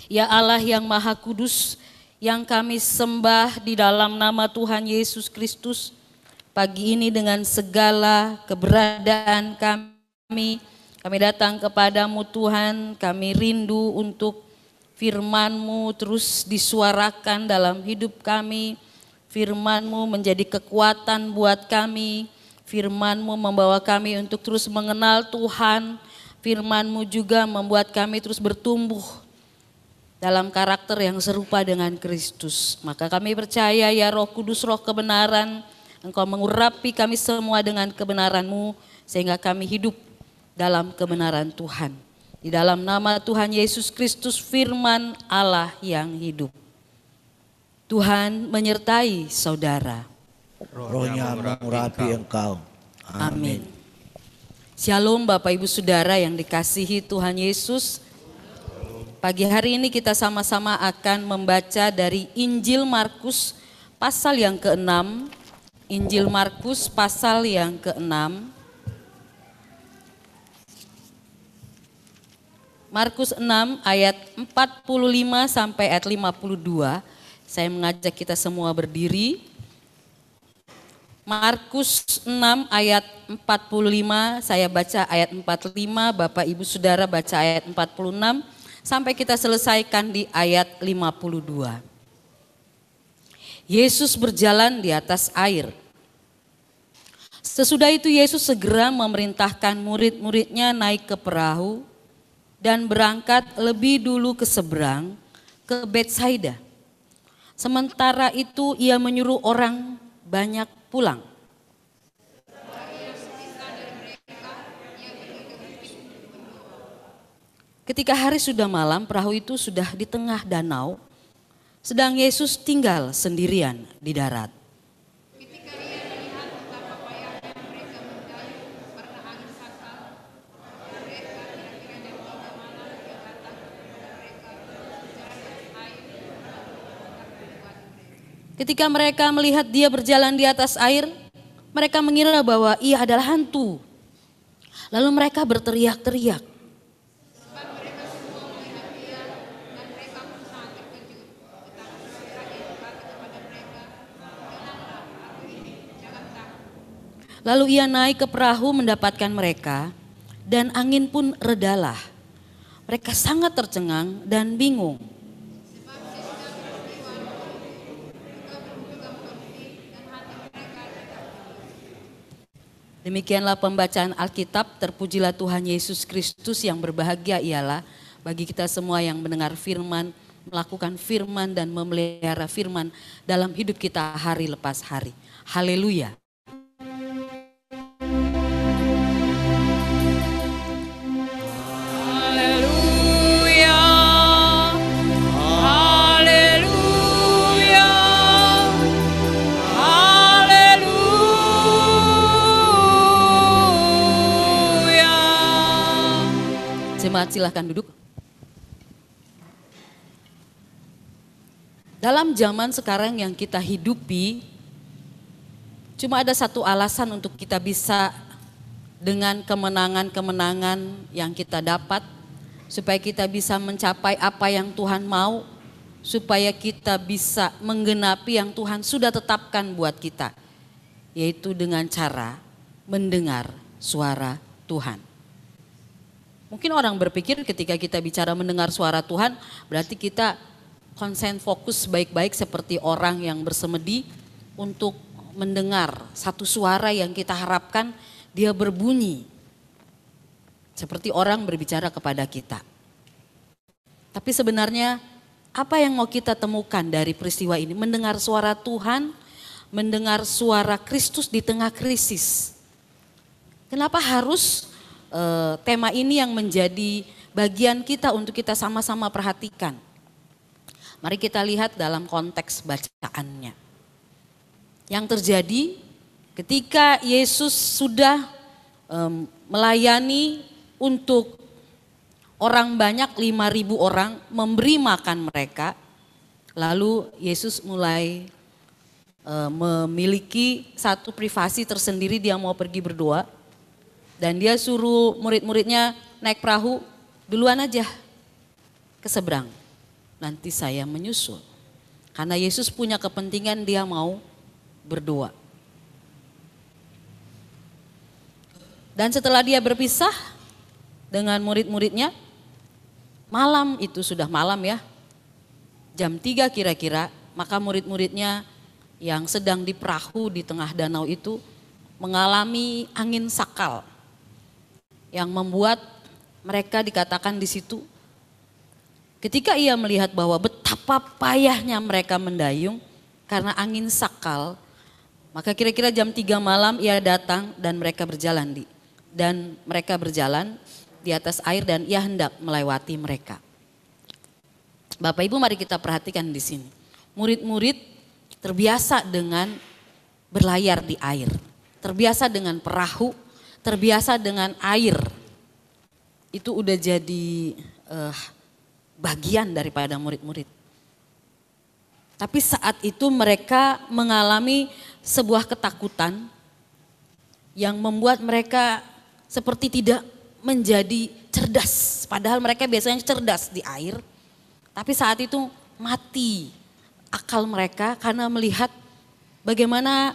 Ya Allah yang Maha Kudus, yang kami sembah di dalam nama Tuhan Yesus Kristus, pagi ini dengan segala keberadaan kami datang kepadamu Tuhan, kami rindu untuk firman-Mu terus disuarakan dalam hidup kami, firman-Mu menjadi kekuatan buat kami, firman-Mu membawa kami untuk terus mengenal Tuhan, firman-Mu juga membuat kami terus bertumbuh dalam karakter yang serupa dengan Kristus. Maka kami percaya ya Roh Kudus, Roh kebenaran, Engkau mengurapi kami semua dengan kebenaran-Mu sehingga kami hidup dalam kebenaran Tuhan. Di dalam nama Tuhan Yesus Kristus, firman Allah yang hidup. Tuhan menyertai saudara. Rohnya mengurapi engkau. Amin. Shalom Bapak Ibu Saudara yang dikasihi Tuhan Yesus. Pagi hari ini kita sama-sama akan membaca dari Injil Markus pasal yang ke-6. Injil Markus pasal yang ke-6. Markus 6 ayat 45 sampai ayat 52. Saya mengajak kita semua berdiri. Markus 6 ayat 45, saya baca ayat 45, Bapak Ibu Saudara baca ayat 46, sampai kita selesaikan di ayat 52. Yesus berjalan di atas air. Sesudah itu Yesus segera memerintahkan murid-muridnya naik ke perahu dan berangkat lebih dulu ke seberang, ke Betsaida. Sementara itu ia menyuruh orang banyak pulang. Ketika hari sudah malam, perahu itu sudah di tengah danau, sedang Yesus tinggal sendirian di darat. Ketika mereka melihat dia berjalan di atas air, mereka mengira bahwa ia adalah hantu. Lalu mereka berteriak-teriak. Lalu ia naik ke perahu mendapatkan mereka, dan angin pun redalah. Mereka sangat tercengang dan bingung. Demikianlah pembacaan Alkitab, terpujilah Tuhan Yesus Kristus. Yang berbahagia ialah bagi kita semua yang mendengar firman, melakukan firman dan memelihara firman dalam hidup kita hari lepas hari. Haleluya. Silahkan duduk. Dalam zaman sekarang yang kita hidupi, cuma ada satu alasan untuk kita bisa dengan kemenangan-kemenangan yang kita dapat, supaya kita bisa mencapai apa yang Tuhan mau, supaya kita bisa menggenapi yang Tuhan sudah tetapkan buat kita, yaitu dengan cara mendengar suara Tuhan. Mungkin orang berpikir ketika kita bicara mendengar suara Tuhan, berarti kita konsen fokus baik-baik seperti orang yang bersemedi untuk mendengar satu suara yang kita harapkan dia berbunyi. Seperti orang berbicara kepada kita. Tapi sebenarnya apa yang mau kita temukan dari peristiwa ini? Mendengar suara Tuhan, mendengar suara Kristus di tengah krisis. Kenapa harus tema ini yang menjadi bagian kita untuk kita sama-sama perhatikan? Mari kita lihat dalam konteks bacaannya. Yang terjadi ketika Yesus sudah melayani untuk orang banyak, 5.000 orang, memberi makan mereka. Lalu Yesus mulai memiliki satu privasi tersendiri, dia mau pergi berdoa. Dan dia suruh murid-muridnya naik perahu, duluan aja ke seberang. nanti saya menyusul. Karena Yesus punya kepentingan, dia mau berdoa. Dan setelah dia berpisah dengan murid-muridnya, malam itu sudah malam ya, jam 3 kira-kira, maka murid-muridnya yang sedang di perahu di tengah danau itu mengalami angin sakal yang membuat mereka dikatakan di situ, ketika ia melihat bahwa betapa payahnya mereka mendayung karena angin sakal, maka kira-kira jam 3 malam ia datang dan mereka berjalan di atas air dan ia hendak melewati mereka. Bapak Ibu, mari kita perhatikan di sini. Murid-murid terbiasa dengan berlayar di air, terbiasa dengan perahu, terbiasa dengan air. Itu udah jadi bagian daripada murid-murid. Tapi saat itu mereka mengalami sebuah ketakutan yang membuat mereka seperti tidak menjadi cerdas. Padahal mereka biasanya cerdas di air. Tapi saat itu mati akal mereka karena melihat bagaimana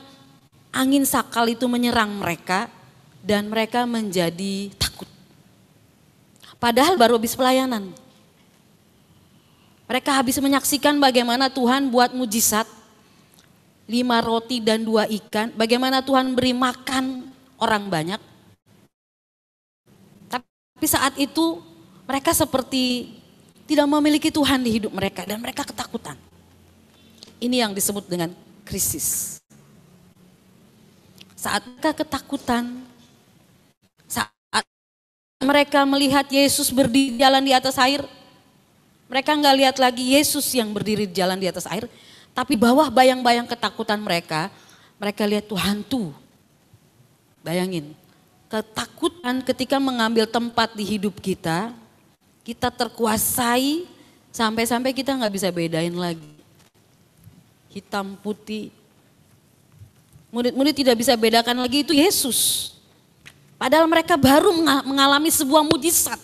angin sakal itu menyerang mereka dan mereka menjadi takut. Padahal baru habis pelayanan. Mereka habis menyaksikan bagaimana Tuhan buat mujizat, 5 roti dan 2 ikan, bagaimana Tuhan beri makan orang banyak. Tapi saat itu mereka seperti tidak memiliki Tuhan di hidup mereka dan mereka ketakutan. Ini yang disebut dengan krisis. Saat mereka ketakutan, saat mereka melihat Yesus berdiri jalan di atas air, mereka nggak lihat lagi Yesus yang berdiri di jalan di atas air, tapi bawah bayang-bayang ketakutan mereka lihat tuh hantu. Bayangin, ketakutan ketika mengambil tempat di hidup kita, kita terkuasai sampai-sampai kita nggak bisa bedain lagi. Hitam putih. Murid-murid tidak bisa bedakan lagi itu Yesus. Padahal mereka baru mengalami sebuah mujizat.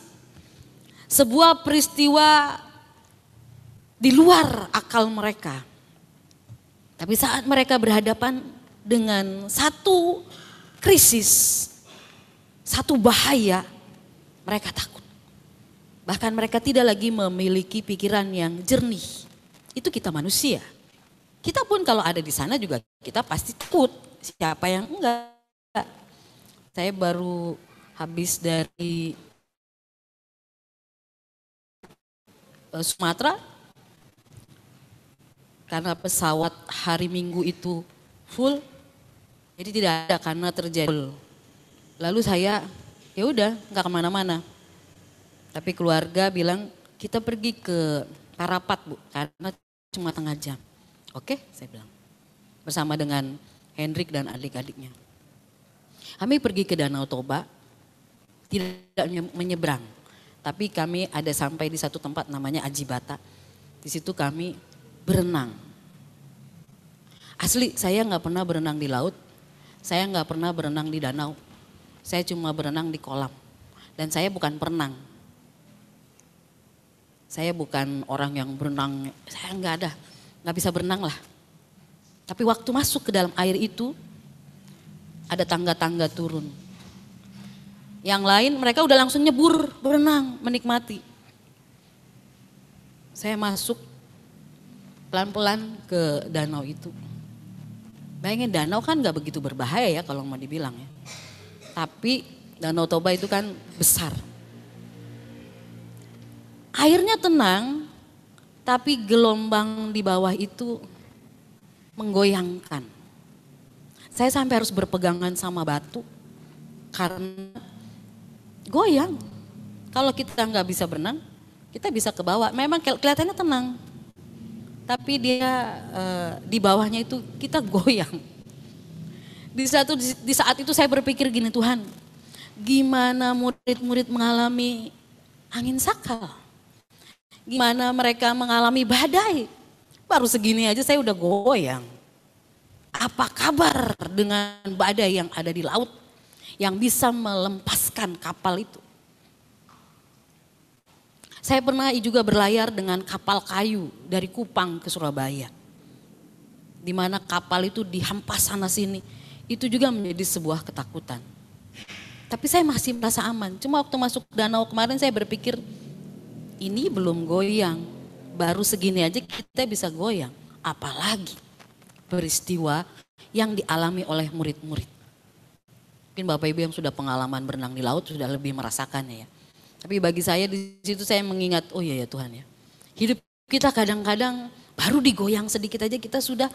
Sebuah peristiwa di luar akal mereka. Tapi saat mereka berhadapan dengan satu krisis, satu bahaya, mereka takut. Bahkan mereka tidak lagi memiliki pikiran yang jernih. Itu kita manusia. Kita pun kalau ada di sana juga kita pasti takut. Siapa yang enggak? Saya baru habis dari Sumatera. Karena pesawat hari Minggu itu full. Jadi tidak ada karena terjadi. Lalu saya ya udah nggak kemana-mana. Tapi keluarga bilang kita pergi ke Parapat Bu karena cuma tengah jam. Oke, saya bilang. Bersama dengan Hendrik dan adik-adiknya. Kami pergi ke Danau Toba, tidak menyeberang. Tapi kami ada sampai di satu tempat namanya Ajibata. Di situ kami berenang. Asli saya nggak pernah berenang di laut, saya nggak pernah berenang di danau. Saya cuma berenang di kolam. Dan saya bukan perenang. Saya bukan orang yang berenang, saya nggak bisa berenang lah. Tapi waktu masuk ke dalam air itu, ada tangga-tangga turun. Yang lain mereka udah langsung nyebur, berenang, menikmati. Saya masuk pelan-pelan ke danau itu. Bayangin danau kan gak begitu berbahaya ya kalau mau dibilang ya. Tapi Danau Toba itu kan besar. Airnya tenang, tapi gelombang di bawah itu menggoyangkan. Saya sampai harus berpegangan sama batu karena goyang. Kalau kita nggak bisa berenang, kita bisa ke bawah. Memang kelihatannya tenang, tapi dia di bawahnya itu kita goyang. Di saat itu saya berpikir gini, Tuhan, gimana murid-murid mengalami angin sakal? Gimana mereka mengalami badai? Baru segini aja saya udah goyang. Apa kabar dengan badai yang ada di laut yang bisa melempaskan kapal itu? Saya pernah juga berlayar dengan kapal kayu dari Kupang ke Surabaya. Di mana kapal itu dihempas sana sini. Itu juga menjadi sebuah ketakutan. Tapi saya masih merasa aman. Cuma waktu masuk danau kemarin saya berpikir, ini belum goyang. Baru segini aja kita bisa goyang. Apalagi peristiwa yang dialami oleh murid-murid. Mungkin Bapak Ibu yang sudah pengalaman berenang di laut sudah lebih merasakannya ya. Tapi bagi saya di situ saya mengingat, oh iya ya Tuhan ya. Hidup kita kadang-kadang baru digoyang sedikit aja kita sudah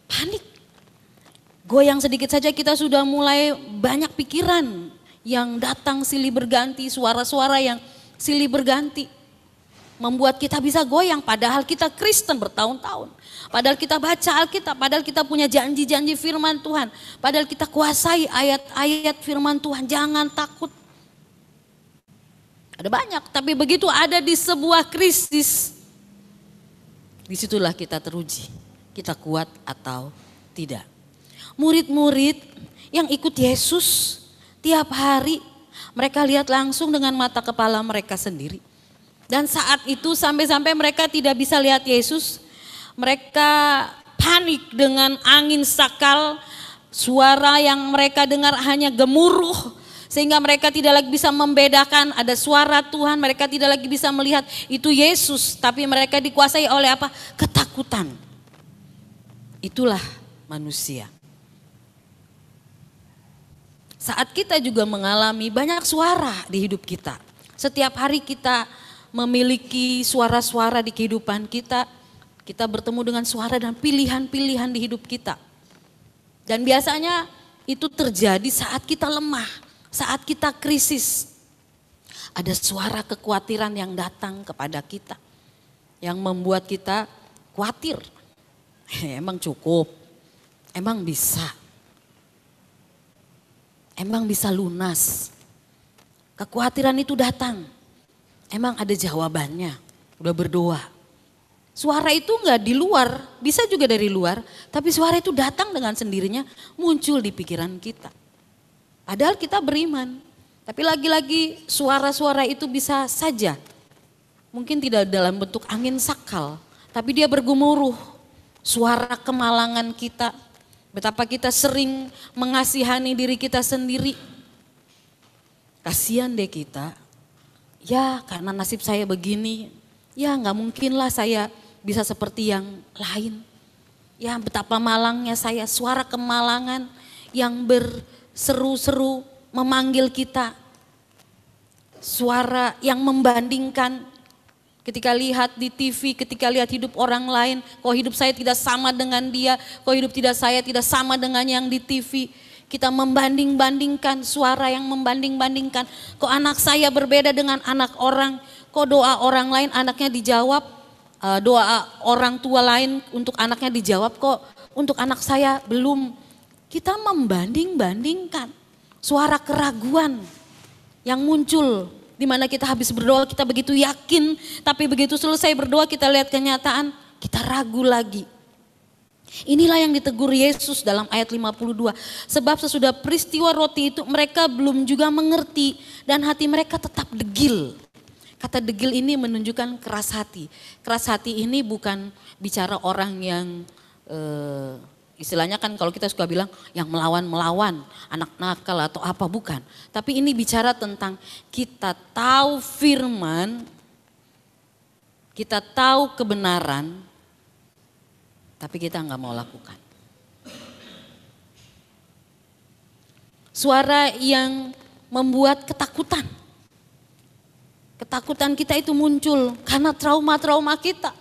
panik. Goyang sedikit saja kita sudah mulai banyak pikiran yang datang silih berganti, suara-suara yang silih berganti. Membuat kita bisa goyang padahal kita Kristen bertahun-tahun. Padahal kita baca Alkitab, padahal kita punya janji-janji firman Tuhan. Padahal kita kuasai ayat-ayat firman Tuhan, jangan takut. Ada banyak, tapi begitu ada di sebuah krisis, disitulah kita teruji, kita kuat atau tidak. Murid-murid yang ikut Yesus tiap hari, mereka lihat langsung dengan mata kepala mereka sendiri. Dan saat itu sampai-sampai mereka tidak bisa lihat Yesus, mereka panik dengan angin sakal, suara yang mereka dengar hanya gemuruh. Sehingga mereka tidak lagi bisa membedakan ada suara Tuhan, mereka tidak lagi bisa melihat itu Yesus. Tapi mereka dikuasai oleh apa? Ketakutan. Itulah manusia. Saat kita juga mengalami banyak suara di hidup kita. Setiap hari kita memiliki suara-suara di kehidupan kita. Kita bertemu dengan suara dan pilihan-pilihan di hidup kita. Dan biasanya itu terjadi saat kita lemah. Saat kita krisis, ada suara kekhawatiran yang datang kepada kita. Yang membuat kita khawatir. Emang cukup? Emang bisa? Emang bisa lunas? Kekhawatiran itu datang. Emang ada jawabannya? Udah berdoa. Suara itu enggak di luar, bisa juga dari luar. Tapi suara itu datang dengan sendirinya muncul di pikiran kita. Padahal kita beriman, tapi lagi-lagi suara-suara itu bisa saja. Mungkin tidak dalam bentuk angin sakal, tapi dia bergemuruh. Suara kemalangan kita, betapa kita sering mengasihani diri kita sendiri. Kasihan deh kita, ya karena nasib saya begini, ya gak mungkinlah saya bisa seperti yang lain. Ya betapa malangnya saya, suara kemalangan yang seru-seru memanggil kita. Suara yang membandingkan ketika lihat di TV, ketika lihat hidup orang lain. Kok hidup saya tidak sama dengan dia, kok hidup saya tidak sama dengan yang di TV. Kita membanding-bandingkan, suara yang membanding-bandingkan. Kok anak saya berbeda dengan anak orang, kok doa orang lain anaknya dijawab, doa orang tua lain untuk anaknya dijawab, kok untuk anak saya belum. Kita membanding-bandingkan suara keraguan yang muncul di mana kita habis berdoa kita begitu yakin, tapi begitu selesai berdoa kita lihat kenyataan, kita ragu lagi. Inilah yang ditegur Yesus dalam ayat 52. Sebab sesudah peristiwa roti itu mereka belum juga mengerti dan hati mereka tetap degil. Kata degil ini menunjukkan keras hati. Keras hati ini bukan bicara orang yang istilahnya kan kalau kita suka bilang yang melawan-melawan, anak nakal atau apa, bukan. Tapi ini bicara tentang kita tahu firman, kita tahu kebenaran, tapi kita nggak mau lakukan. Suara yang membuat ketakutan. Ketakutan kita itu muncul karena trauma-trauma kita.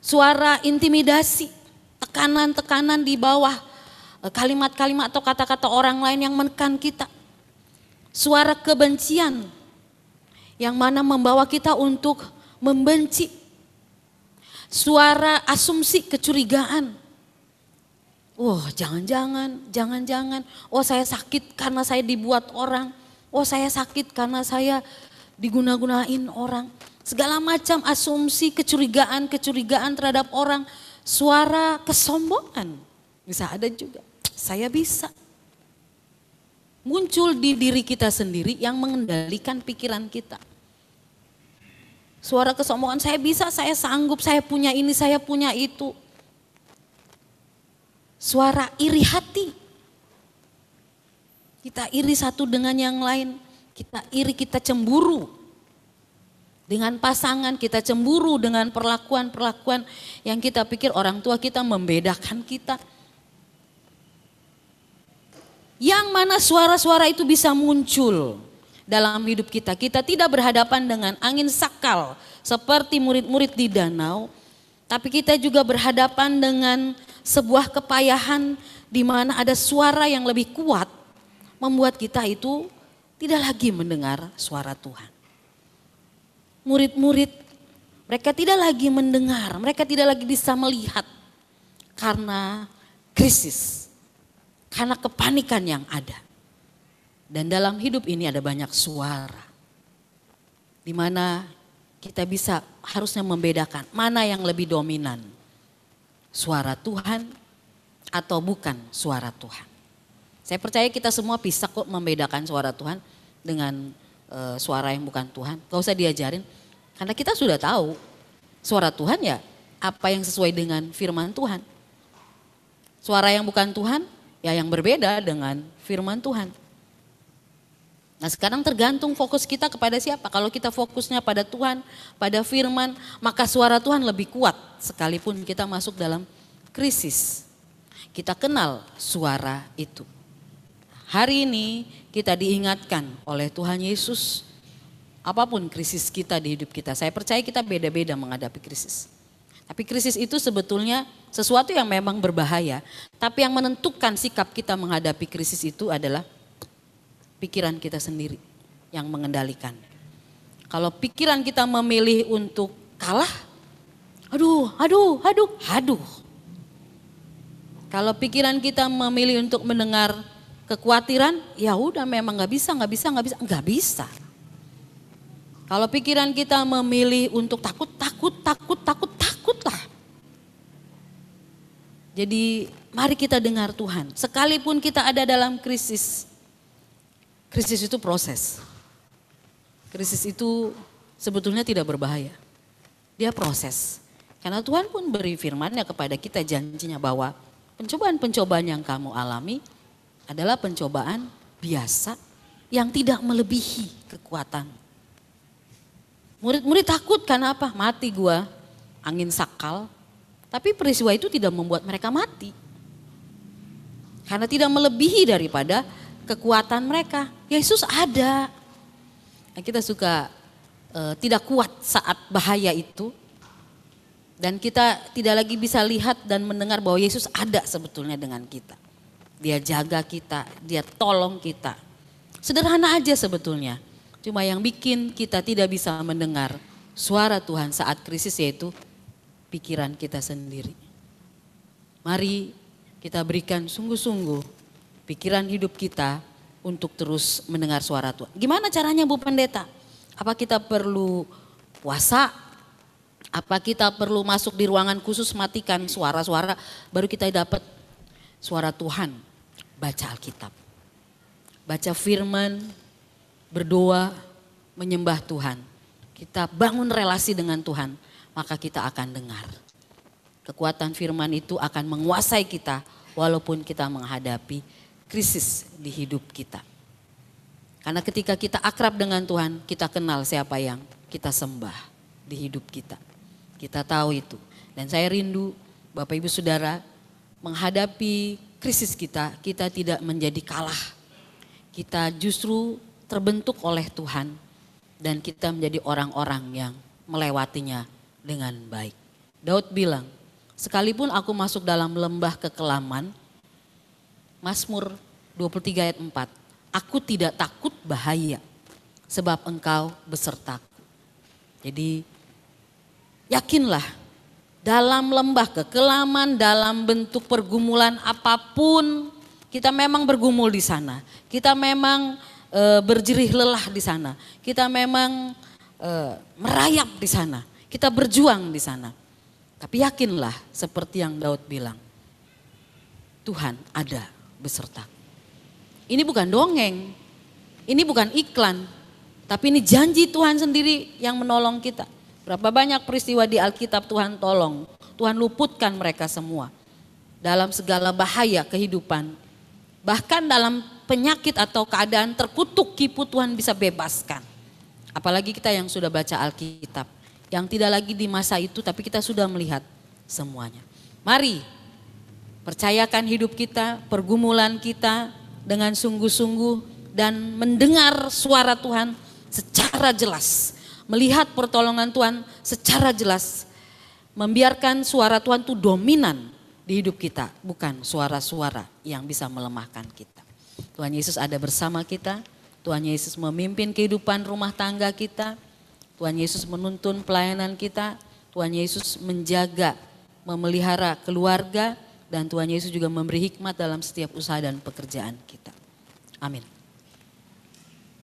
Suara intimidasi. Tekanan-tekanan di bawah kalimat-kalimat atau kata-kata orang lain yang menekan kita. Suara kebencian yang mana membawa kita untuk membenci. Suara asumsi kecurigaan. Oh jangan-jangan. Oh saya sakit karena saya dibuat orang. Oh saya sakit karena saya diguna-gunain orang. Segala macam asumsi kecurigaan terhadap orang. Suara kesombongan bisa ada juga, saya bisa. Muncul di diri kita sendiri yang mengendalikan pikiran kita. Suara kesombongan, saya bisa, saya sanggup, saya punya ini, saya punya itu. Suara iri hati. Kita iri satu dengan yang lain. Kita iri, kita cemburu. Dengan pasangan, kita cemburu dengan perlakuan-perlakuan yang kita pikir orang tua kita membedakan kita. Yang mana suara-suara itu bisa muncul dalam hidup kita. Kita tidak berhadapan dengan angin sakal seperti murid-murid di danau. Tapi kita juga berhadapan dengan sebuah kepayahan di mana ada suara yang lebih kuat. Membuat kita itu tidak lagi mendengar suara Tuhan. Murid-murid mereka tidak lagi mendengar, mereka tidak lagi bisa melihat. Karena krisis, karena kepanikan yang ada. Dan dalam hidup ini ada banyak suara. Di mana kita bisa harusnya membedakan mana yang lebih dominan. Suara Tuhan atau bukan suara Tuhan. Saya percaya kita semua bisa kok membedakan suara Tuhan dengan suara yang bukan Tuhan. Gak usah diajarin. Karena kita sudah tahu suara Tuhan ya apa yang sesuai dengan firman Tuhan. Suara yang bukan Tuhan ya yang berbeda dengan firman Tuhan. Nah sekarang tergantung fokus kita kepada siapa. Kalau kita fokusnya pada Tuhan, pada firman, maka suara Tuhan lebih kuat. Sekalipun kita masuk dalam krisis. Kita kenal suara itu. Hari ini kita diingatkan oleh Tuhan Yesus. Apapun krisis kita di hidup kita. Saya percaya kita beda-beda menghadapi krisis. Tapi krisis itu sebetulnya sesuatu yang memang berbahaya. Tapi yang menentukan sikap kita menghadapi krisis itu adalah pikiran kita sendiri yang mengendalikan. Kalau pikiran kita memilih untuk kalah, aduh. Kalau pikiran kita memilih untuk mendengar kekhawatiran, ya udah memang nggak bisa. Kalau pikiran kita memilih untuk takutlah. Jadi mari kita dengar Tuhan. Sekalipun kita ada dalam krisis itu proses. Krisis itu sebetulnya tidak berbahaya. Dia proses. Karena Tuhan pun beri firman-Nya kepada kita janjinya bahwa pencobaan-pencobaan yang kamu alami adalah pencobaan biasa yang tidak melebihi kekuatan. Murid-murid takut karena apa? Mati gua, angin sakal. Tapi peristiwa itu tidak membuat mereka mati. Karena tidak melebihi daripada kekuatan mereka. Yesus ada. Nah, kita suka tidak kuat saat bahaya itu. Dan kita tidak lagi bisa lihat dan mendengar bahwa Yesus ada sebetulnya dengan kita. Dia jaga kita, dia tolong kita. Sederhana aja sebetulnya. Cuma yang bikin kita tidak bisa mendengar suara Tuhan saat krisis yaitu pikiran kita sendiri. Mari kita berikan sungguh-sungguh pikiran hidup kita untuk terus mendengar suara Tuhan. Gimana caranya Bu Pendeta? Apa kita perlu puasa? Apa kita perlu masuk di ruangan khusus matikan suara-suara baru kita dapat suara Tuhan? Baca Alkitab, baca firman, berdoa, menyembah Tuhan. Kita bangun relasi dengan Tuhan, maka kita akan dengar. Kekuatan firman itu akan menguasai kita walaupun kita menghadapi krisis di hidup kita. Karena ketika kita akrab dengan Tuhan, kita kenal siapa yang kita sembah di hidup kita. Kita tahu itu. Dan saya rindu Bapak Ibu Saudara menghadapi krisis kita tidak menjadi kalah. Kita justru terbentuk oleh Tuhan dan kita menjadi orang-orang yang melewatinya dengan baik. Daud bilang, sekalipun aku masuk dalam lembah kekelaman, Mazmur 23 ayat 4, aku tidak takut bahaya sebab engkau besertaku. Jadi yakinlah dalam lembah kekelaman, dalam bentuk pergumulan apapun, kita memang bergumul di sana. Kita memang berjerih lelah di sana. Kita memang merayap di sana. Kita berjuang di sana. Tapi yakinlah seperti yang Daud bilang, Tuhan ada beserta. Ini bukan dongeng, ini bukan iklan, tapi ini janji Tuhan sendiri yang menolong kita. Berapa banyak peristiwa di Alkitab Tuhan tolong, Tuhan luputkan mereka semua. Dalam segala bahaya kehidupan, bahkan dalam penyakit atau keadaan terkutuk kipu Tuhan bisa bebaskan. Apalagi kita yang sudah baca Alkitab, yang tidak lagi di masa itu tapi kita sudah melihat semuanya. Mari percayakan hidup kita, pergumulan kita dengan sungguh-sungguh dan mendengar suara Tuhan secara jelas. Melihat pertolongan Tuhan secara jelas. Membiarkan suara Tuhan itu dominan di hidup kita, bukan suara-suara yang bisa melemahkan kita. Tuhan Yesus ada bersama kita, Tuhan Yesus memimpin kehidupan rumah tangga kita, Tuhan Yesus menuntun pelayanan kita, Tuhan Yesus menjaga, memelihara keluarga, dan Tuhan Yesus juga memberi hikmat dalam setiap usaha dan pekerjaan kita. Amin.